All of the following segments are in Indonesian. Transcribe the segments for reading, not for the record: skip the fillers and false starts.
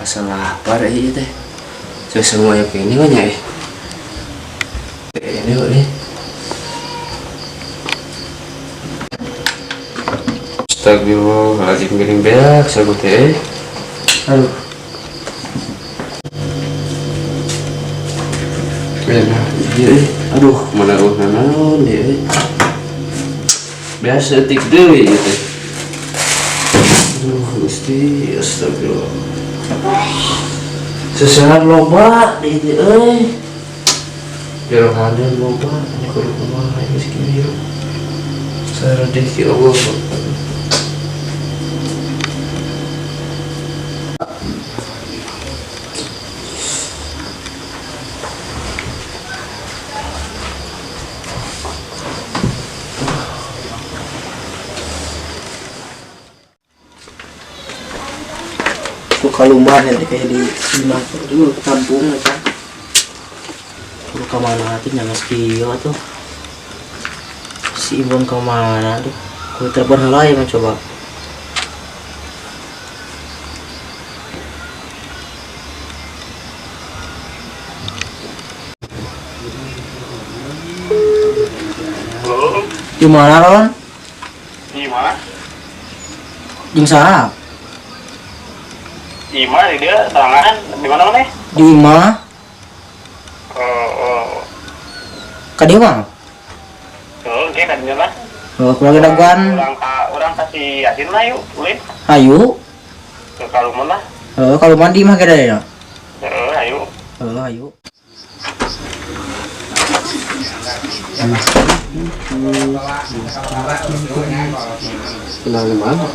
kasih lapar ini teh. Saya semua yang ini banyak ya. Ini kok nih. Astagfirullahaladzim, giring beak saya teh. Aduh. Enak iya. Aduh, mana naon dia. Biasa tik deui ieu teh. Aduh, Gusti, astagfirullah. Sesaat loba di dieu euy. Jero handeuh loba, nya kudu kumaha geus kieu. Saradeh ki Allah. Kalumban nanti kayak di Simak dulu kampung aja. Lu kemana tuh nyala skill tuh si Ibon kemana tuh? Ku telepon halai mau coba. Di mana Ron? Di mana? Jeung saha? Di mana dia tangan di mana mana? Di imah. Kadi mah? Oke kan jelas. Keluarga daguan. Orang kasih asin lah yuk, ulin. Ayo. Kalau mana? Kalau mandi mah kada ya. Ayo. Ayo. Kenal mana?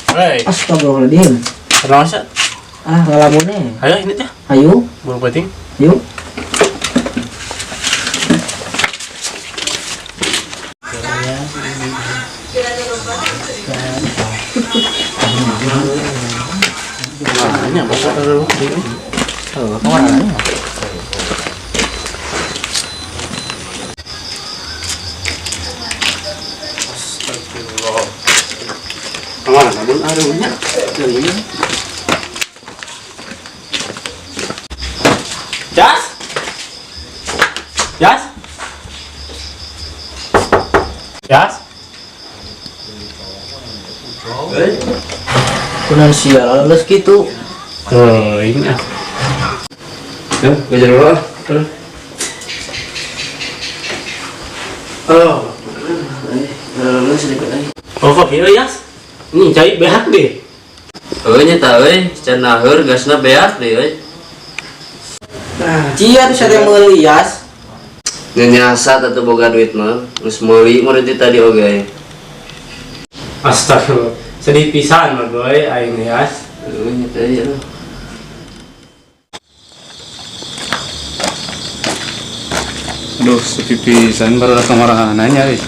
Hei, Astagfirullahaladzim. kenapa sih? Ngalamunnya. Ayo ini teh, Ayo. bulu penting. Yuk. Banyak besar dulu ini. Kemana? Astagfirullah. Kemana? Namun ada banyak. Ini. Jas? Jas? Jas? Kunan sial les gitu. Ini ah. Ya, kejar dulu. Oh. Lalu sedikit lagi. Oh kok iya Jas? Ini cai behak deh. Nya tah euy, can naheur gasna beak deui euy. Cia tuh sering meuli Yas. Nyanyasa atuh boga duit mah, geus meuli murid tadi oge. Astagfirullah. Sedih pisan mah boy aing Yas. Nya teh ieu. Aduh, sepi pisan baru kamarahan nanya euy.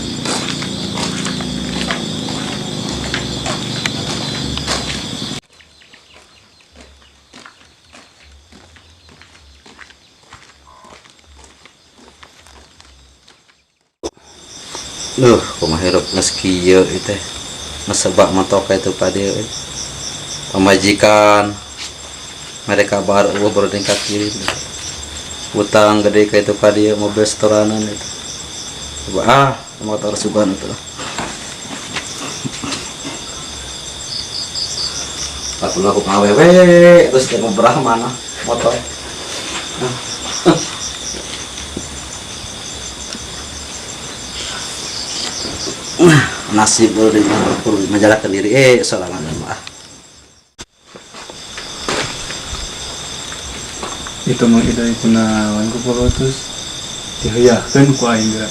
Duh, kumaha hirup geus kieu ieu teh. Ngesebak mantok itu pade euy. Pamajikan mereka baru tingkat kiri. Utang gede kayak itu pade mobil setoranan itu. Coba motor sugan itu. Pas aku ngawewe terus dia ngobrol mana motor. Nasib perlu menjalankan diri seorang mah. Itu mah ida itu nawan ku polotus dihayahkeun ku aing geura.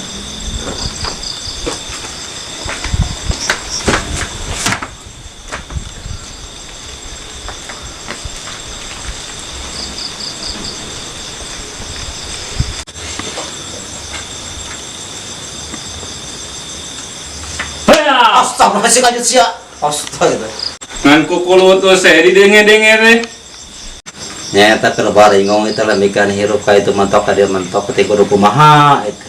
Wah, masih lanjut sia. Astaga. Ngan kukul utus saya di denge-denge teh. Nyata keur baringong itu lah mikan hirup ka itu mentok ka dia mentok ketika kudu kumaha itu.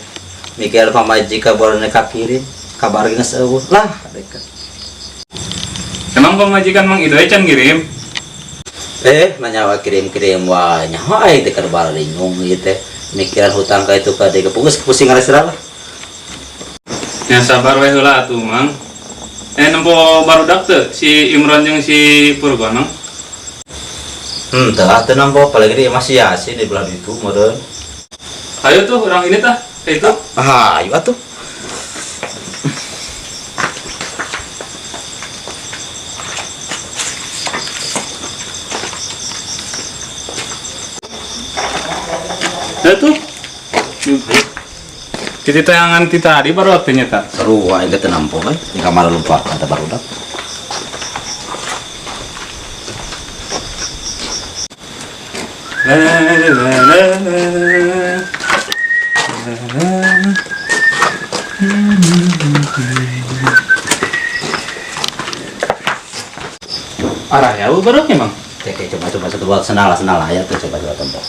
Mikir pamajika borone ka kiri, kabar geus eueuh lah deka. Emang pemajikan Mang Idoy can kirim? Nanya wa kirim-kirim wa nyaho ai teh keur baringong ieu teh. Mikiran hutang ka itu ka dia kepungus pusing ngaresra lah. Ya sabar we heula atuh Mang. Nempo barudak teu si Imron jeung si Purgon. Teu nampo apalagi dia masih Yasin di bulan itu meureun. Ayo tuh orang ini tah, itu. Ayo atuh. Ayo tuh. Kita tayangan tadi baru waktunya tak. Seru wae teh nampo we. Di kamar lupa ada barudak. Arah ya, baru emang. Coba satu buat senal ya tuh coba tembok.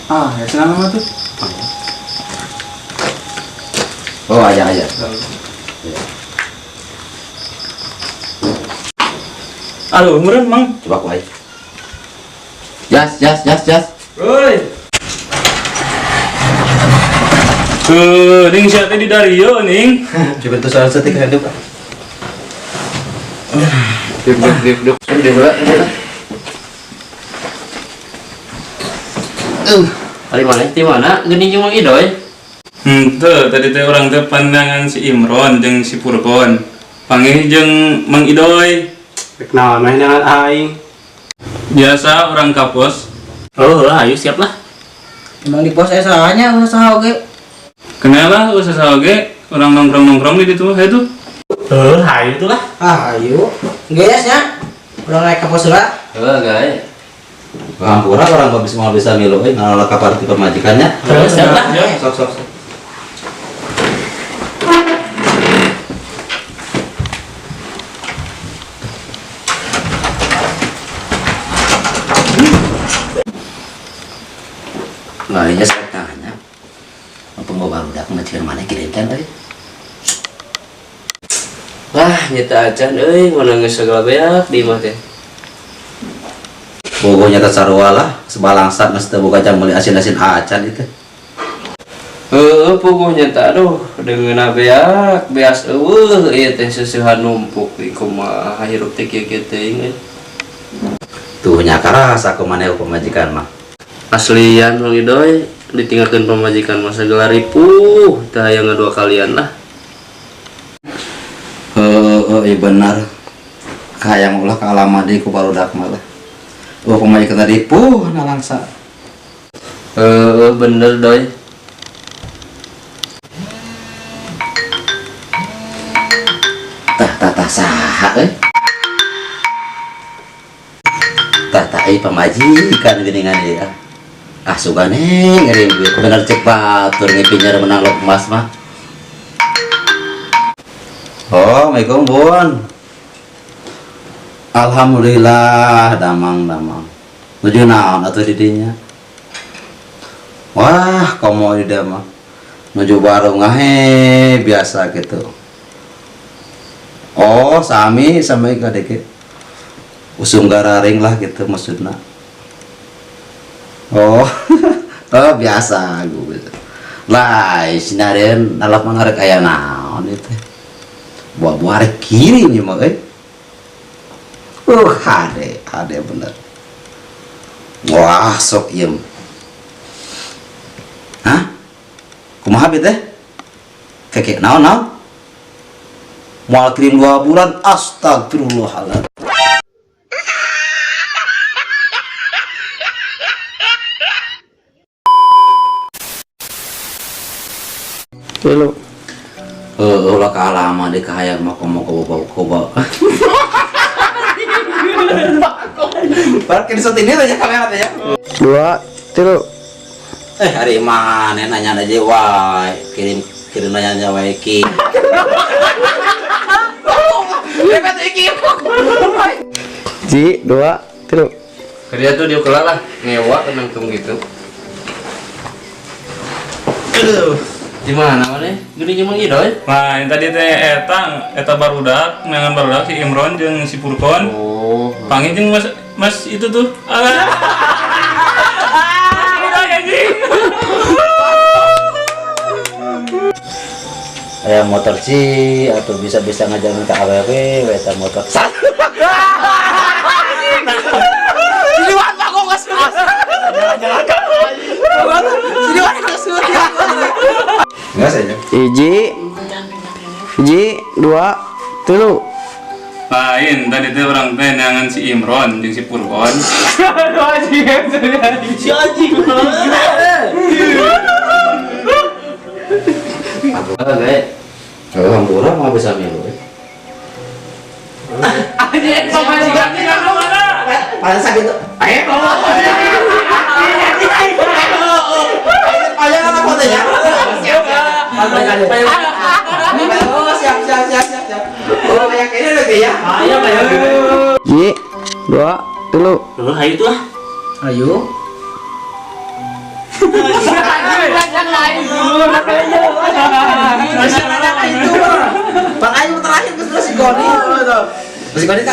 Ya senang mah tuh. Oh aja. Aduh, meureun Mang. Coba ku aja. Jas. Oi. Ning sia teh di Dario ning. Coba tuh soal setik hidup. Duduk. Sudah berat. Dari mana? Di mana? Gini jeung Mang Idoy. Tadi teh orang teh pandangan si Imron jeung si Purgon. Panggih jeung Mang Idoy. Kenal main dengan aing. Biasa orang kapos. Oh, ayo siap lah. Emang di pos SH-nya usaha oge. Kenapa usaha oge orang nongkrong di ditu he tuh. Ayo itu lah. Ayo. Gayasnya. Udah naik ke pos lah. Guys. Hampura orang bisa milu ngalala kapar ti pemajikannya. Siap lah. Sok. Larinya saya tanya. Apa mau barudak ngecil mana kirimkan tadi? Wah, nyata acan mana geus segala beak di imah teh. Bogonya teh sarua lah, sebalangsat geus teu boga jang meuli asin-asin acan itu. Pokoknya tak aduh dengan beas eueuh ieu teh seusehan numpuk di kumaha hirup teh kieu teh. Tuh nya karasa kumaneh pemajikan mah. Aslian Mang Idoy ditinggalkan pemajikan masa gelar ripuh tah yang dua kalian lah. Iya benar. Hayang ulah ka alamat di ku barudak mah lah. Pemajikan tadi nalangsa. Bener Doy. Tah saha Tah pemajikan geuningan ieu ah. Sugane ngirim duit bener cek batur ngipinyar menang log emas mah. Assalamualaikum Bun. Alhamdulillah damang. Nuju naon atuh di dinya? Wah, komo di mah. Nuju warung biasa gitu. Sami kadeke. Usum gararing lah gitu maksudna. Biasa gue. Lah, sinaren nalap mangarek aya naon itu. Buah-buah rek kirim ieu mah hade bener. Wah, sok ieu. Hah? Kumaha bi teh? Keke naon? Moal kirim 2 bulan, astagfirullahaladzim. Halo. Ulah kaalaman di kahayang mah komo koba. Parkir saat ini aja kamera teh ya. 2, 3. Hari mana nanya aja wae kirim nanya wae ki. Ji, 2, 3. Kerja tuh dia kelar lah, ngewa kan nangkung gitu. Aduh, gimana mana? Gini cuma idoy. Nah, yang tadi teh eta barudak, nangan barudak si Imron jeung si Purkon. Oh, Panggil jeung Mas itu tuh. Alah. Aya motor sih atau bisa-bisa ngajarin ke AWW eta motor. Enggak saja. Hiji, 2, 3. Lain, tadi teh orang teh nangan si Imron jeung si Purkon. si anjing. Apa guys? Alhamdulillah mau bisa milu. Anjing, sama si ganti mana? Pada sakit tuh. Ayo. Ayo apa fotonya? Siap. Siap. Oh, kayak ini lagi ya. Ayo, ayo. Ji, 2, 3. Hayu itu lah. Ayo. Masih ada itu. Bang Ayu terakhir ke si Goni. Si Goni